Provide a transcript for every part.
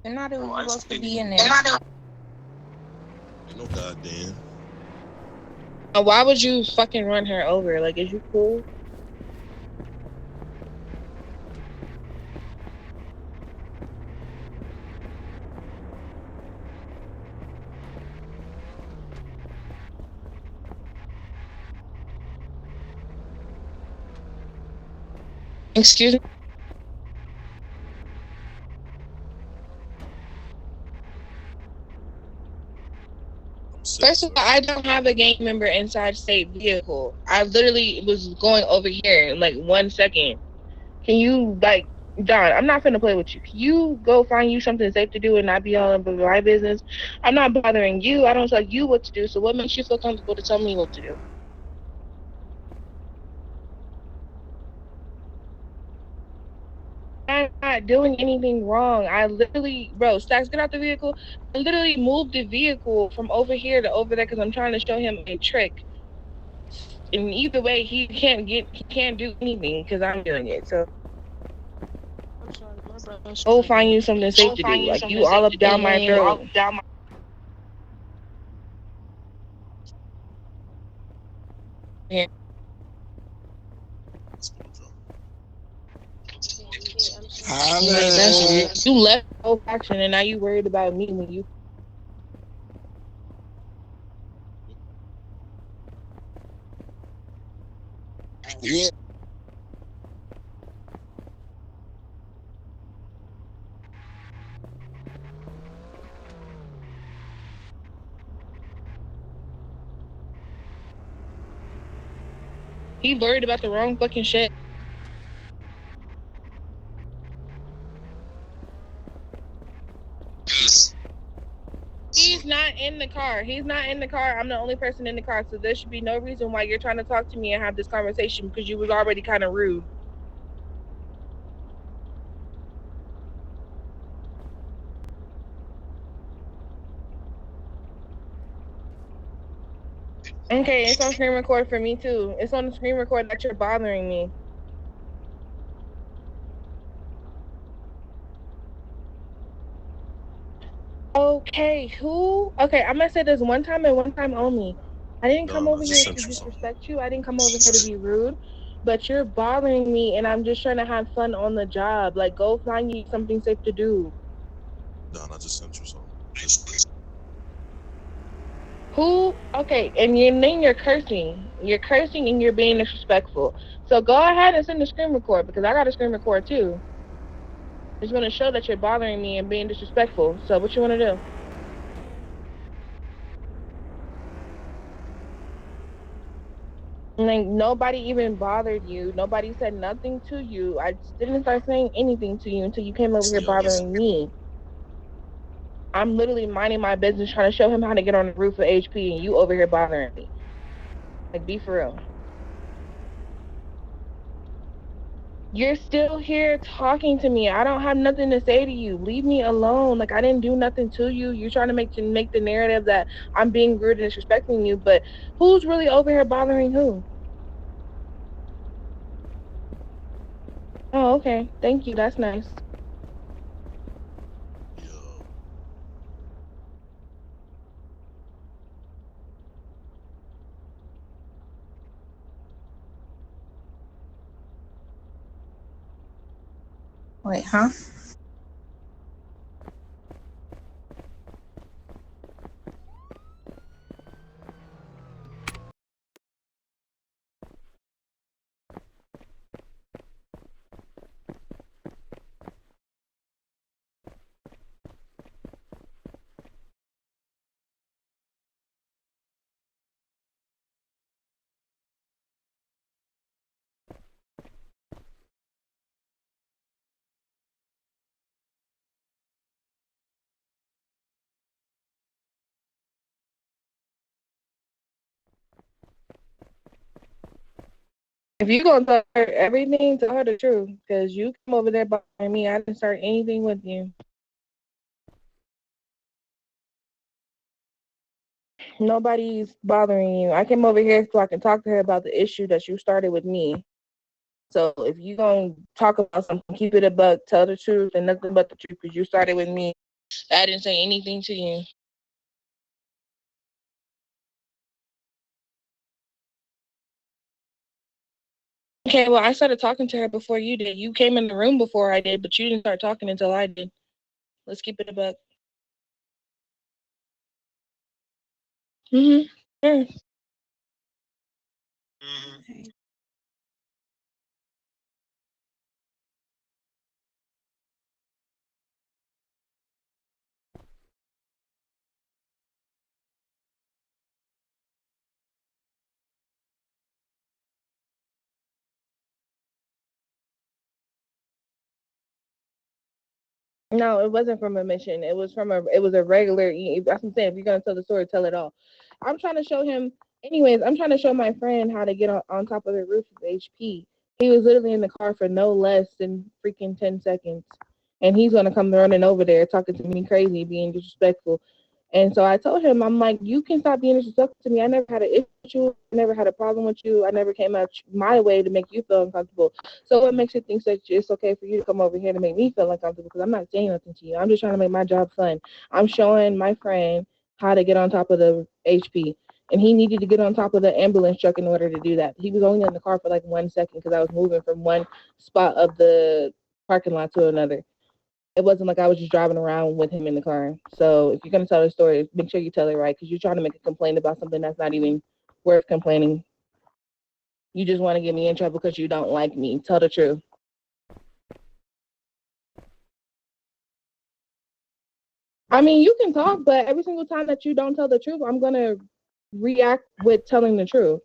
And not it was supposed to be in there. Ain't no goddamn. Why would you fucking run her over? Like, is you cool? Excuse me? I'm sick, First of sir. all, I don't have a gang member inside state vehicle. I literally was going over here in like 1 second. Can you, like, Don, I'm not finna play with you. Can you go find you something safe to do and not be all over my business? I'm not bothering you. I don't tell you what to do. So what makes you feel comfortable to tell me what to do? I'm not doing anything wrong. I literally, bro, Stacks, get out the vehicle. I literally moved the vehicle from over here to over there because I'm trying to show him a trick. And either way, he can't do anything because I'm doing it. So I'm sorry, my brother's go find struggling. you something safe to do. Like, you all up down my throat. Yeah. Let's go, Joe. Okay, okay, I'm sorry. Like, that's Holla. weird. You left the whole faction and now you worried about me when you. Yeah. He worried about the wrong fucking shit. He's not in the car. He's not in the car. I'm the only person in the car. So there should be no reason why you're trying to talk to me and have this conversation because you was already kind of rude. Okay, it's on screen record for me too. It's on the screen record that you're bothering me. Okay, who? Okay, I'm gonna say this one time and one time only. I didn't come Done. I over just here to sent you something. disrespect you. I didn't come over here to be rude. But you're bothering me, and I'm just trying to have fun on the job. Like, go find you something safe to do. Done. I just sent you something. Listen. Who? Okay, and then you're cursing. You're cursing and you're being disrespectful. So go ahead and send the screen record because I got a screen record too. It's gonna show that you're bothering me and being disrespectful. So what you wanna do? Like, nobody even bothered you. Nobody said nothing to you. I just didn't start saying anything to you until you came over here Yo, listen. bothering me. I'm literally minding my business trying to show him how to get on the roof of HP and you over here bothering me. Like, be for real. You're still here talking to me. I don't have nothing to say to you. Leave me alone. Like, I didn't do nothing to you. You're trying to make the narrative that I'm being rude and disrespecting you, but who's really over here bothering who? Oh, okay. Thank you. That's nice. Yo. Wait, huh? If you gonna tell her everything, tell her the truth. Because you come over there bothering me. I didn't start anything with you. Nobody's bothering you. I came over here so I can talk to her about the issue that you started with me. So if you gonna talk about something, keep it a buck, tell the truth and nothing but the truth because you started with me. I didn't say anything to you. Okay, well, I started talking to her before you did. You came in the room before I did, but you didn't start talking until I did. Let's keep it a buck. Mm-hmm. Sure. Okay. No, it wasn't from a mission. It was from a. It was a regular. That's what I'm saying. If you're gonna tell the story, tell it all. I'm trying to show him. Anyways, I'm trying to show my friend how to get on top of the roof of HP. He was literally in the car for no less than freaking 10 seconds, and he's gonna come running over there talking to me crazy, being disrespectful. And so I told him, I'm like, you can stop being disrespectful to me. I never had an issue. I never had a problem with you. I never came out my way to make you feel uncomfortable. So what makes you think that it's okay for you to come over here to make me feel uncomfortable? Because I'm not saying nothing to you. I'm just trying to make my job fun. I'm showing my friend how to get on top of the HP. And he needed to get on top of the ambulance truck in order to do that. He was only in the car for like 1 second because I was moving from one spot of the parking lot to another. It wasn't like I was just driving around with him in the car. So if you're gonna tell the story, make sure you tell it right because you're trying to make a complaint about something that's not even worth complaining. You just want to get me in trouble because you don't like me. Tell the truth. I mean, you can talk, but every single time that you don't tell the truth, I'm gonna react with telling the truth.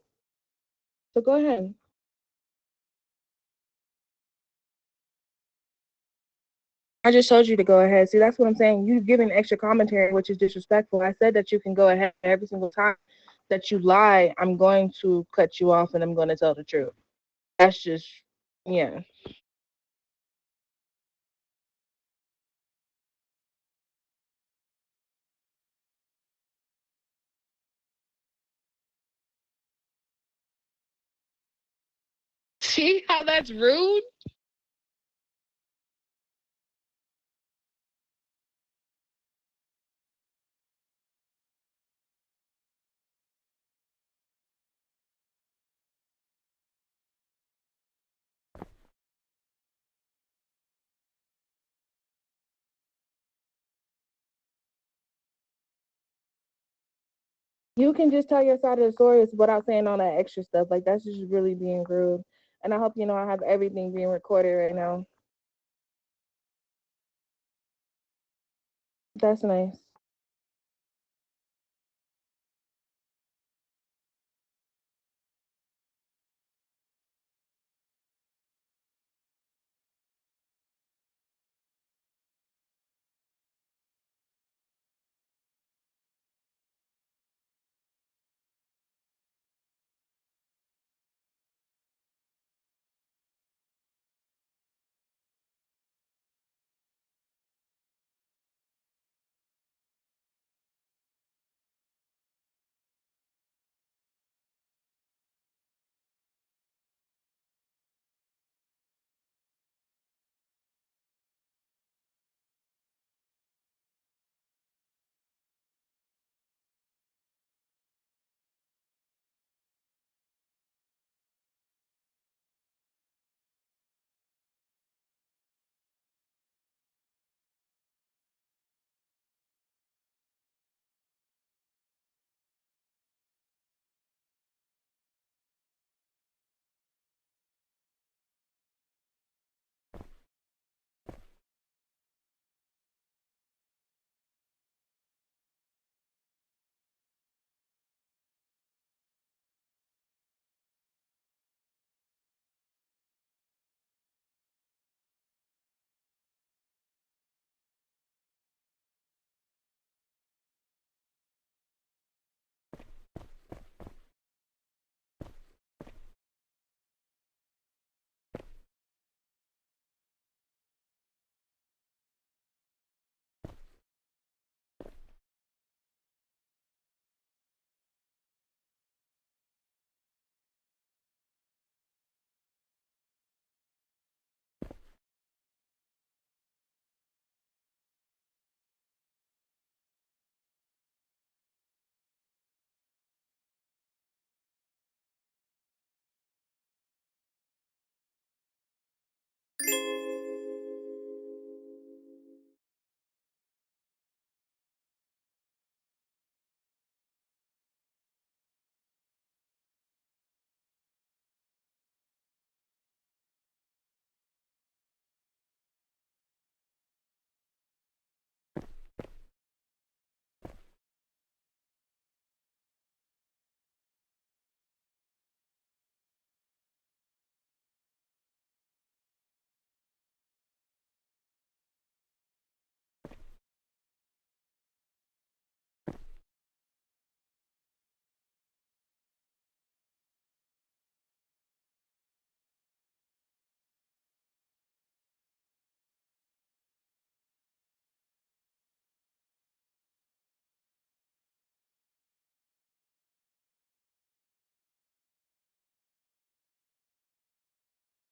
So go ahead. I just told you to go ahead. See, that's what I'm saying. You've given extra commentary, which is disrespectful. I said that you can go ahead every single time that you lie. I'm going to cut you off and I'm going to tell the truth. That's just, yeah. See how that's rude? You can just tell your side of the story without saying all that extra stuff. Like, that's just really being rude. And I hope you know I have everything being recorded right now. That's nice.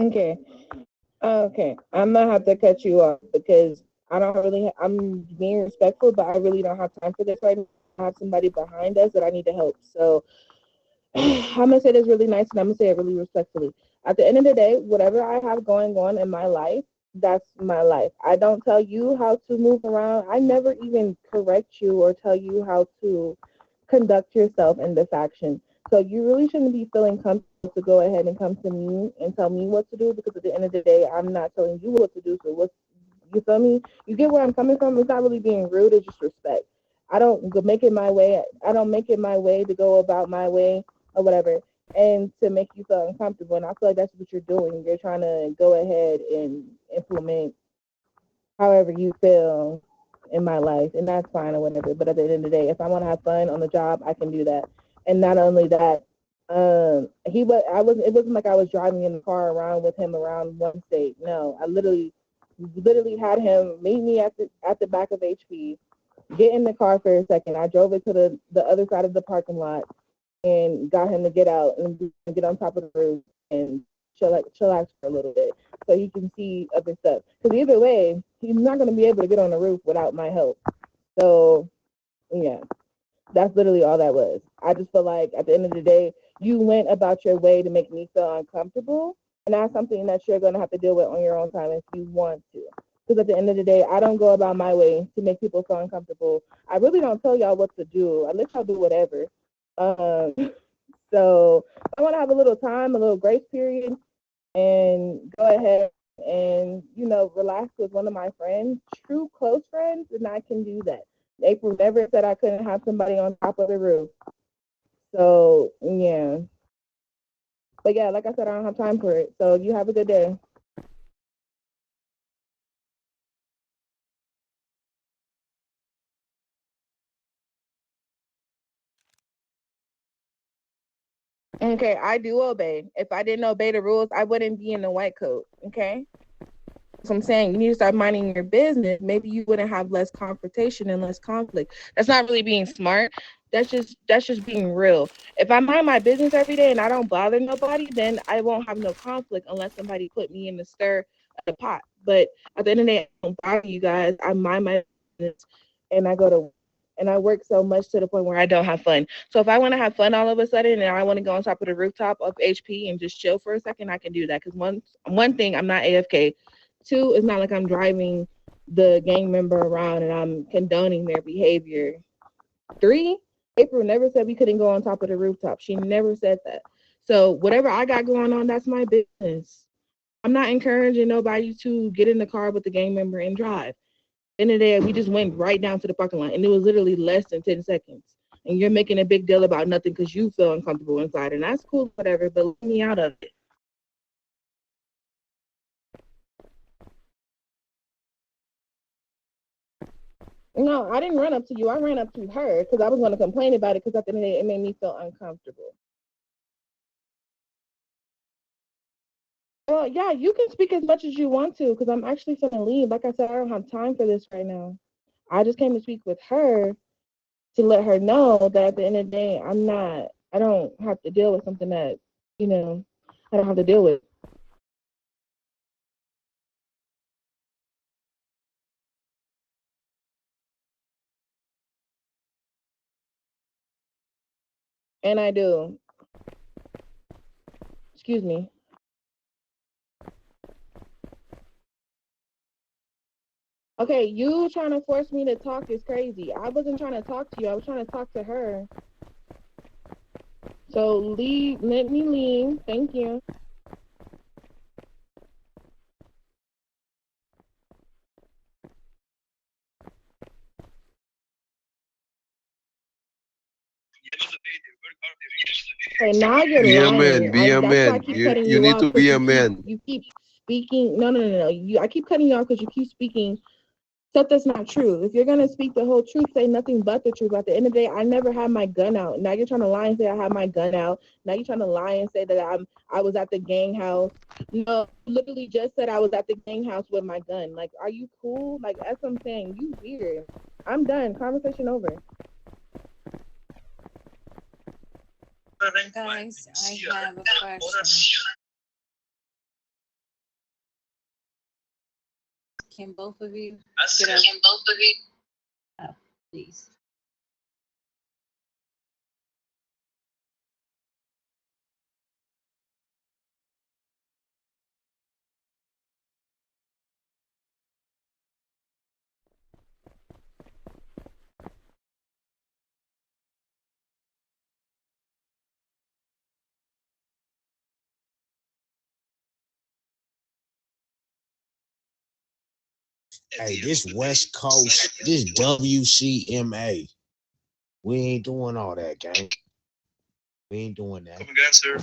Okay. Okay. I'm gonna have to cut you off because I don't really. I'm being respectful, but I really don't have time for this right now. I have somebody behind us that I need to help. So I'm gonna say this really nice and I'm gonna say it really respectfully. At the end of the day, whatever I have going on in my life, that's my life. I don't tell you how to move around. I never even correct you or tell you how to conduct yourself in this action. So you really shouldn't be feeling comfortable to go ahead and come to me and tell me what to do because at the end of the day, I'm not telling you what to do. So what's you feel me? You get where I'm coming from? It's not really being rude, it's just respect. I don't make it my way. I don't make it my way to go about my way or whatever and to make you feel uncomfortable. And I feel like that's what you're doing. You're trying to go ahead and implement however you feel in my life, and that's fine or whatever. But at the end of the day, if I want to have fun on the job, I can do that. And not only that, he was. I was. It wasn't like I was driving in the car around with him around one state. No, I literally had him meet me at the back of HP, get in the car for a second. I drove it to the other side of the parking lot and got him to get out and get on top of the roof and chillax for a little bit so he can see other stuff. Because either way, he's not going to be able to get on the roof without my help. So, yeah, that's literally all that was. I just feel like at the end of the day, you went about your way to make me feel uncomfortable. And that's something that you're going to have to deal with on your own time if you want to. Because at the end of the day, I don't go about my way to make people feel uncomfortable. I really don't tell y'all what to do. I let y'all do whatever. Um, so I want to have a little time, a little grace period, and go ahead and relax with one of my friends, true close friends, and I can do that. April never said I couldn't have somebody on top of the roof. So yeah, but yeah, like I said, I don't have time for it. So you have a good day. Okay, I do obey. If I didn't obey the rules, I wouldn't be in the white coat. Okay. So I'm saying you need to start minding your business. Maybe you wouldn't have less confrontation and less conflict. That's not really being smart. That's just being real. If I mind my business every day and I don't bother nobody, then I won't have no conflict unless somebody put me in the stir of the pot. But at the end of the day, I don't bother you guys. I mind my business and I go to work. And I work so much to the point where I don't have fun. So if I want to have fun all of a sudden and I want to go on top of the rooftop of HP and just chill for a second, I can do that. Because one thing, I'm not AFK. Two, it's not like I'm driving the gang member around and I'm condoning their behavior. Three, April never said we couldn't go on top of the rooftop. She never said that. So whatever I got going on, that's my business. I'm not encouraging nobody to get in the car with the gang member and drive. In the day, we just went right down to the parking lot, and it was literally less than 10 seconds. And you're making a big deal about nothing because you feel uncomfortable inside, and that's cool, whatever. But let me out of it. No, I didn't run up to you. I ran up to her because I was going to complain about it because at the end of the day, it made me feel uncomfortable. Well, yeah, you can speak as much as you want to because I'm actually going to leave. Like I said, I don't have time for this right now. I just came to speak with her to let her know that at the end of the day, I don't have to deal with something that, you know, I don't have to deal with. And I do. Excuse me. Okay, you trying to force me to talk is crazy. I wasn't trying to talk to you. I was trying to talk to her. So leave. Let me leave. Thank you. Okay, now you're Be a man. lying. Be a That's why I man. keep cutting You you need off to because be a man. you keep speaking. No. I keep cutting you off because you keep speaking stuff that's not true. If you're gonna speak the whole truth, say nothing but the truth. At the end of the day, I never had my gun out. Now you're trying to lie and say I have my gun out. Now you're trying to lie and say that I was at the gang house. No, you literally just said I was at the gang house with my gun. Like, are you cool? Like, that's what I'm saying. You weird. I'm done. Conversation over. Guys, I have a question. Can both of you get up, please? Hey, this West Coast, this WCMA. We ain't doing all that, gang. We ain't doing that. Come again, sir.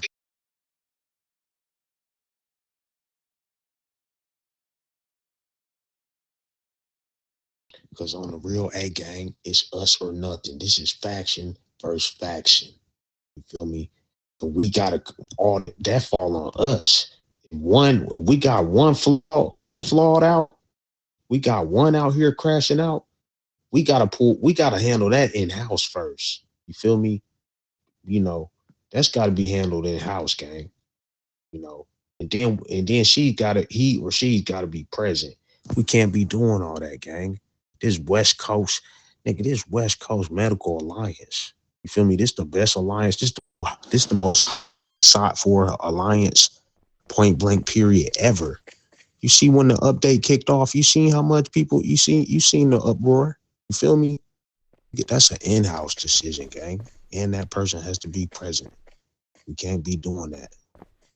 Because on the real A gang, it's us or nothing. This is faction versus faction. You feel me? But we gotta all that fall on us. We got one flawed out. We got one out here crashing out. We gotta handle that in house first. You feel me? You know, that's gotta be handled in house, gang. You know, and then he or she's gotta be present. We can't be doing all that, gang. This West Coast, nigga, this West Coast Medical Alliance. You feel me? This the best alliance. This the most sought for alliance, point blank period ever. You see when the update kicked off, you seen how much people you seen the uproar. You feel me? That's an in-house decision, gang. And that person has to be present. We can't be doing that.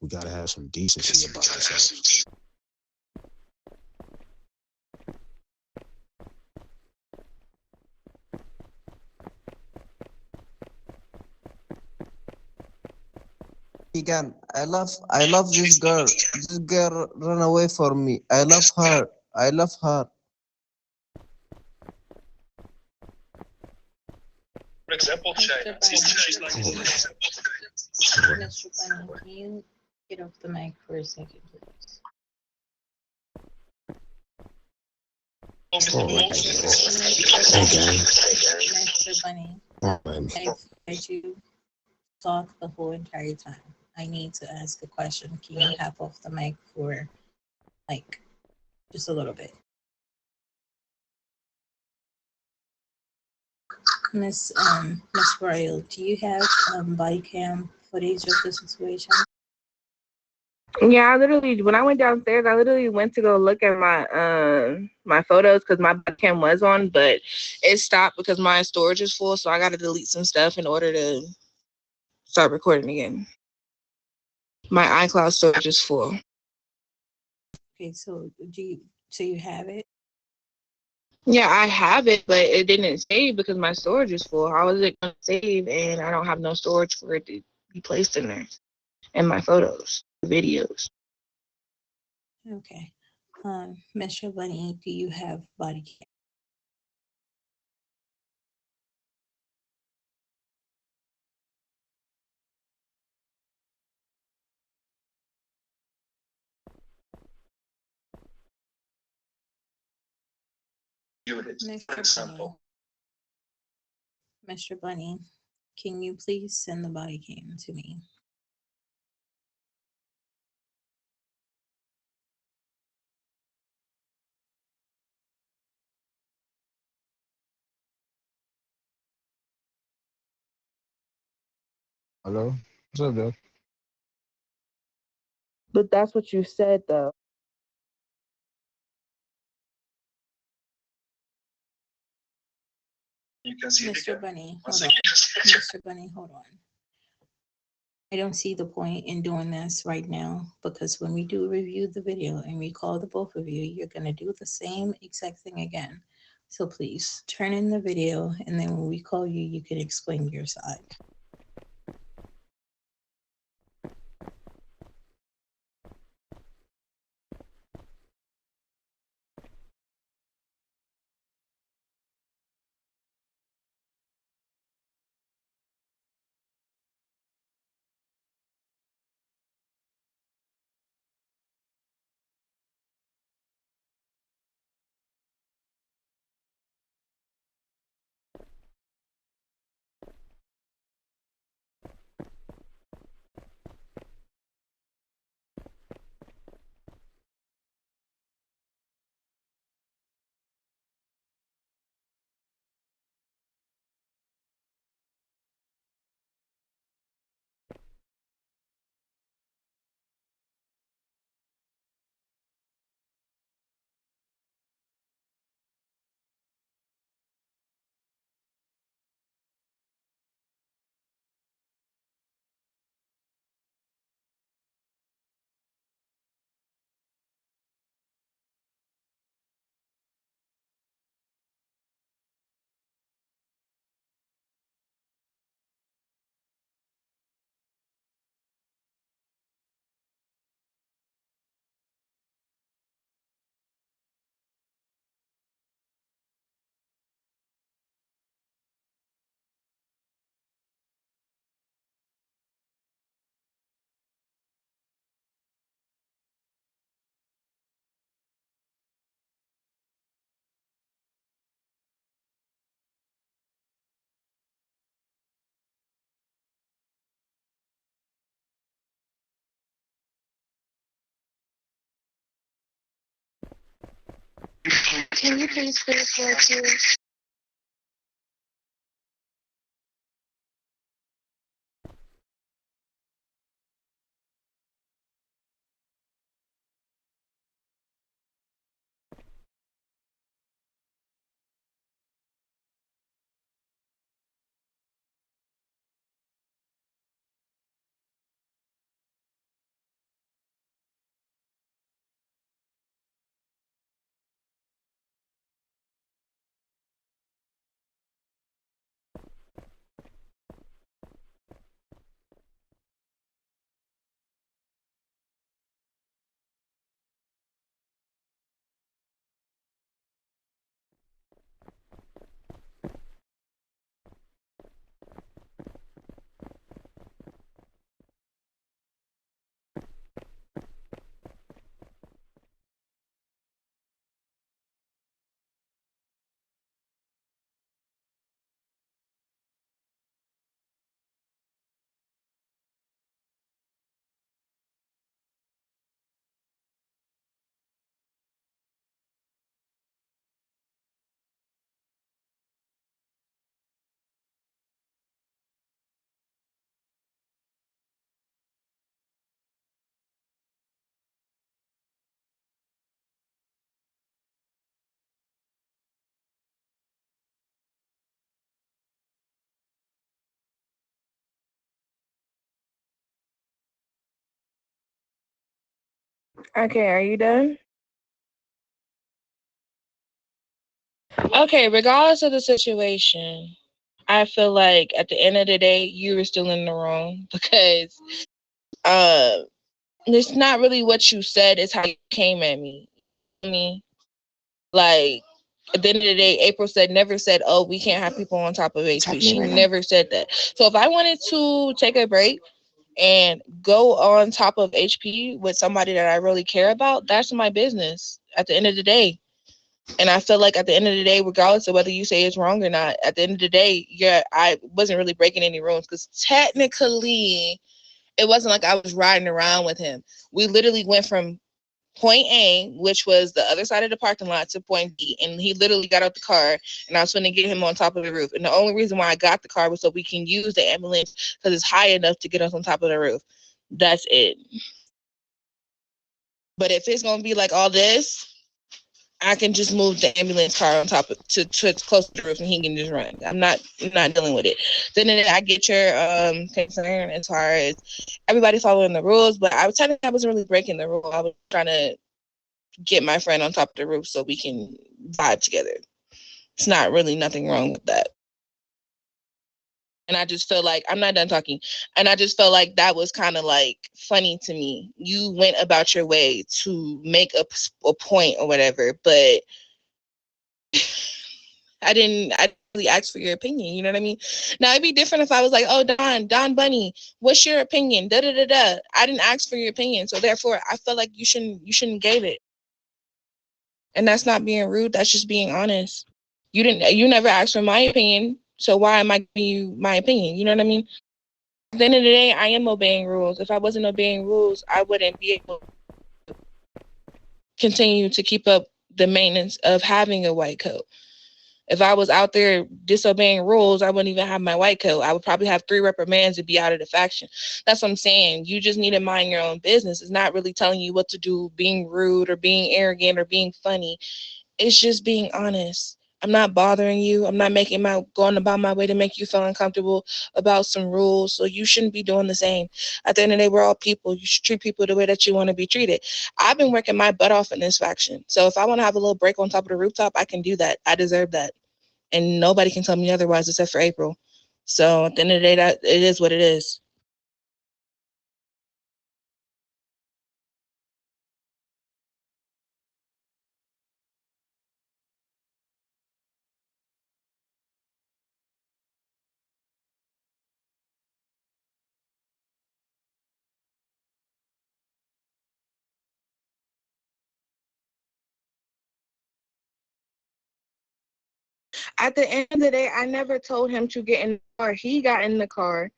We gotta have some decency about ourselves. Vegan. I love this girl. This girl run away from me. I love her. I love her. For example, China. She's like, Mr. Bunny, can you get off the mic for a second, please? All right, Mr. Bunny, all right. I've heard you talk the whole entire time. I need to ask a question. Can you hop off the mic for like just a little bit? Miss Royal, do you have body cam footage of the situation? Yeah, I literally when I went downstairs, I literally went to go look at my photos because my cam was on, but it stopped because my storage is full, so I got to delete some stuff in order to start recording again. My iCloud storage is full. Okay, so you have it? Yeah, I have it, but it didn't save because my storage is full. How is it going to save and I don't have no storage for it to be placed in there? And my photos, videos. Okay. Mr. Bunny, do you have body cam? Mr. Bunny, Mr. Bunny, can you please send the body cam to me? Hello? What's up, dude? But that's what you said, though. You can see it Mr. again. Bunny, Once hold on. again. Mr. Bunny, hold on. I don't see the point in doing this right now because when we do review the video and we call the both of you, you're going to do the same exact thing again. So please turn in the video and then when we call you, you can explain your side. Can you please finish that, too? Okay, are you done? Okay, regardless of the situation, I feel like at the end of the day, you were still in the wrong because uh, it's not really what you said, it's how you came at me. I mean, like, at the end of the day, April never said, oh, we can't have people on top of HP. She never said that. So if I wanted to take a break and go on top of HP with somebody that I really care about, that's my business at the end of the day. And I feel like at the end of the day, regardless of whether you say it's wrong or not, at the end of the day, yeah, I wasn't really breaking any rules because technically it wasn't like I was riding around with him. We literally went from point A, which was the other side of the parking lot, to point B, and he literally got out the car, and I was going to get him on top of the roof. And the only reason why I got the car was so we can use the ambulance because it's high enough to get us on top of the roof. That's it. But if it's going to be like all this, I can just move the ambulance car on top of to close to the roof and he can just run. I'm not dealing with it. Then I get your concern as far as everybody following the rules, but I wasn't really breaking the rule. I was trying to get my friend on top of the roof so we can vibe together. It's not really nothing wrong with that. And I just feel like I'm not done talking. And I just felt like that was kind of like funny to me. You went about your way to make a point or whatever, but I didn't really ask for your opinion. You know what I mean? Now it'd be different if I was like, oh, Don Bunny, what's your opinion? Da da da da. I didn't ask for your opinion, so therefore I feel like you shouldn't give it. And that's not being rude. That's just being honest. You never asked for my opinion, so why am I giving you my opinion? You know what I mean? At the end of the day, I am obeying rules. If I wasn't obeying rules, I wouldn't be able to continue to keep up the maintenance of having a white coat. If I was out there disobeying rules, I wouldn't even have my white coat. I would probably have 3 reprimands and be out of the faction. That's what I'm saying. You just need to mind your own business. It's not really telling you what to do, being rude or being arrogant or being funny. It's just being honest. I'm not bothering you. I'm not going about my way to make you feel uncomfortable about some rules. So you shouldn't be doing the same. At the end of the day, we're all people. You should treat people the way that you want to be treated. I've been working my butt off in this faction. So if I want to have a little break on top of the rooftop, I can do that. I deserve that. And nobody can tell me otherwise except for April. So at the end of the day, that it is what it is. At the end of the day, I never told him to get in the car. He got in the car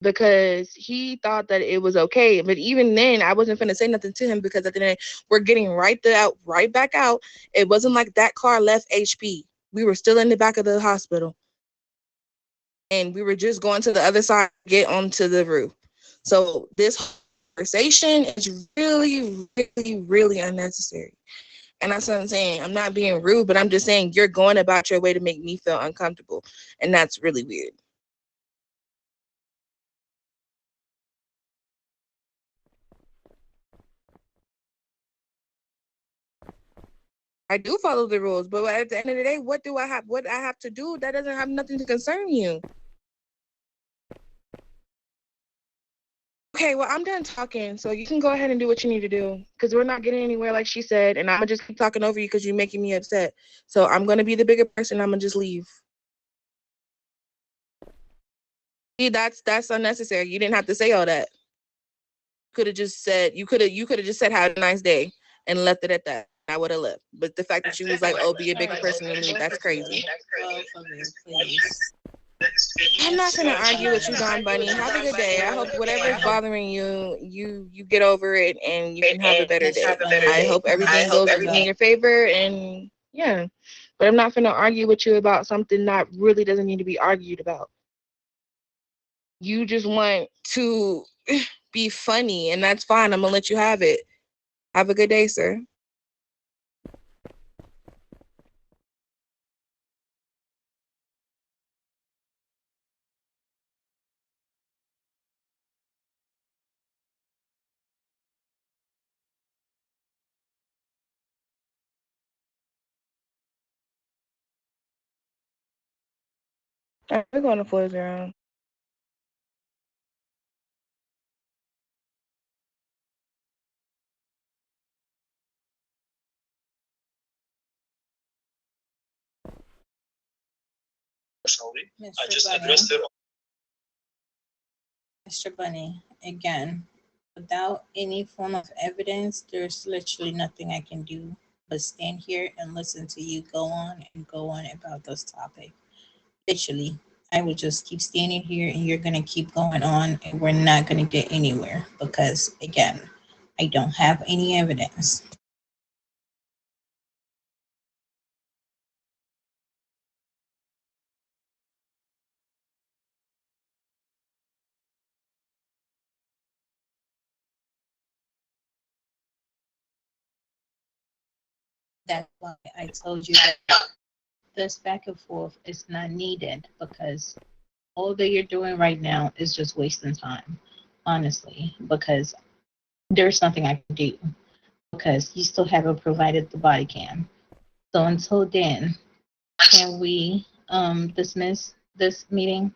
because he thought that it was okay. But even then, I wasn't finna say nothing to him because at the end, we're getting right back out. It wasn't like that car left HP. We were still in the back of the hospital, and we were just going to the other side, to get onto the roof. So this conversation is really, really, really unnecessary. And that's what I'm saying. I'm not being rude, but I'm just saying you're going about your way to make me feel uncomfortable, and that's really weird. I do follow the rules, but at the end of the day, what I have to do that doesn't have nothing to concern you. Okay, well, I'm done talking, so you can go ahead and do what you need to do because we're not getting anywhere, like she said, and I'm gonna just keep talking over you because you're making me upset. So I'm gonna be the bigger person. I'm gonna just leave. See, that's unnecessary. You didn't have to say all that. Could have just said you could have just said have a nice day and left it at that. I would have left. But the fact that you was like, oh, be a bigger person than me, that's crazy. Both of you, please. I'm not gonna argue with you, Don Bunny. Have a good day. I hope whatever is bothering you, you get over it and you can have a better day. I hope everything goes in your favor and yeah. But I'm not gonna argue with you about something that really doesn't need to be argued about. You just want to be funny and that's fine. I'm gonna let you have it. Have a good day, sir. All right, we're going to close around. Personally, I Mr. just Bunny, addressed it. Mr. Bunny, again, without any form of evidence, there's literally nothing I can do but stand here and listen to you go on and go on about this topic. Literally, I would just keep standing here and you're going to keep going on and we're not going to get anywhere because, again, I don't have any evidence. That's why I told you that this back and forth is not needed because all that you're doing right now is just wasting time, honestly, because there's nothing I can do because you still haven't provided the body cam. So until then, can we dismiss this meeting?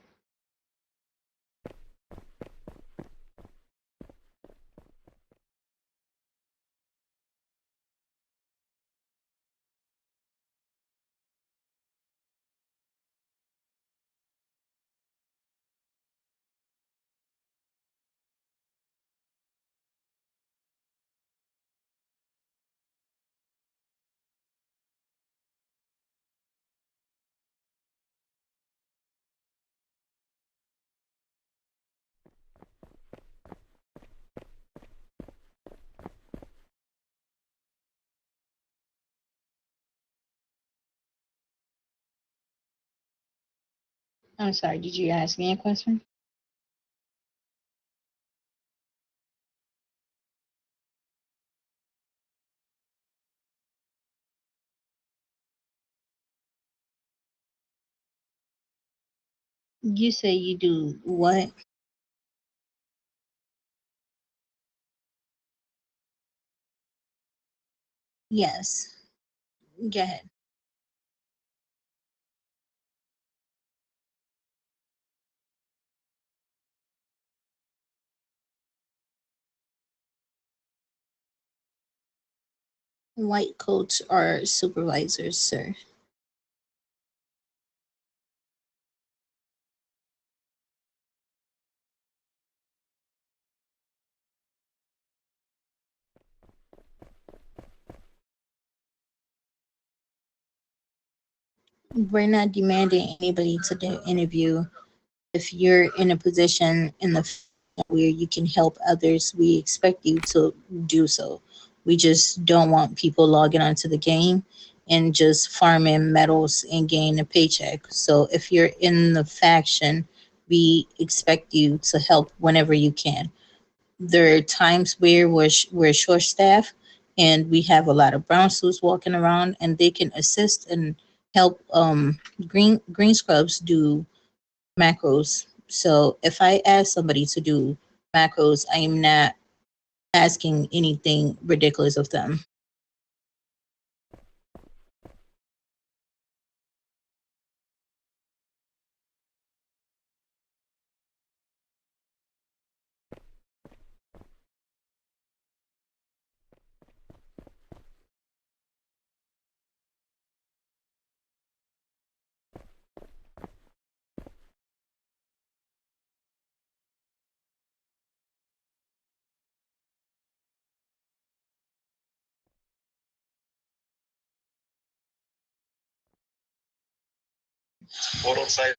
I'm sorry, did you ask me a question? You say you do what? Yes. Go ahead. White coats are supervisors, sir. We're not demanding anybody to do interview. If you're in a position in the where you can help others, we expect you to do so. We just don't want people logging onto the game and just farming medals and getting a paycheck. So if you're in the faction, we expect you to help whenever you can. There are times where we're short staff and we have a lot of brown suits walking around and they can assist and help green scrubs do macros. So if I ask somebody to do macros, I am not asking anything ridiculous of them. Total size.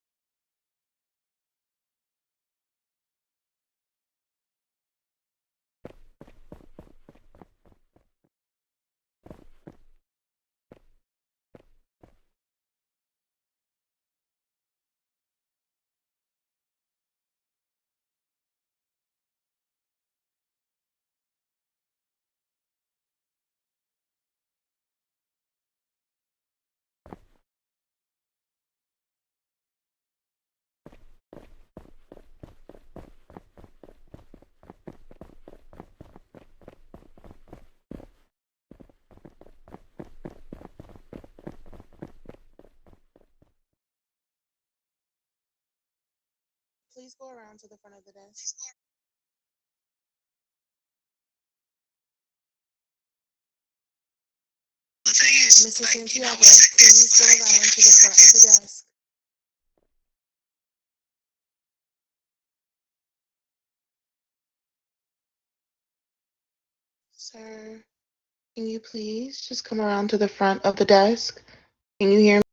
Please go around to the front of the desk. The thing is, Mr. like, Santiago, it's please go like, around to the front of the desk. Sir, can you please just come around to the front of the desk? Can you hear me?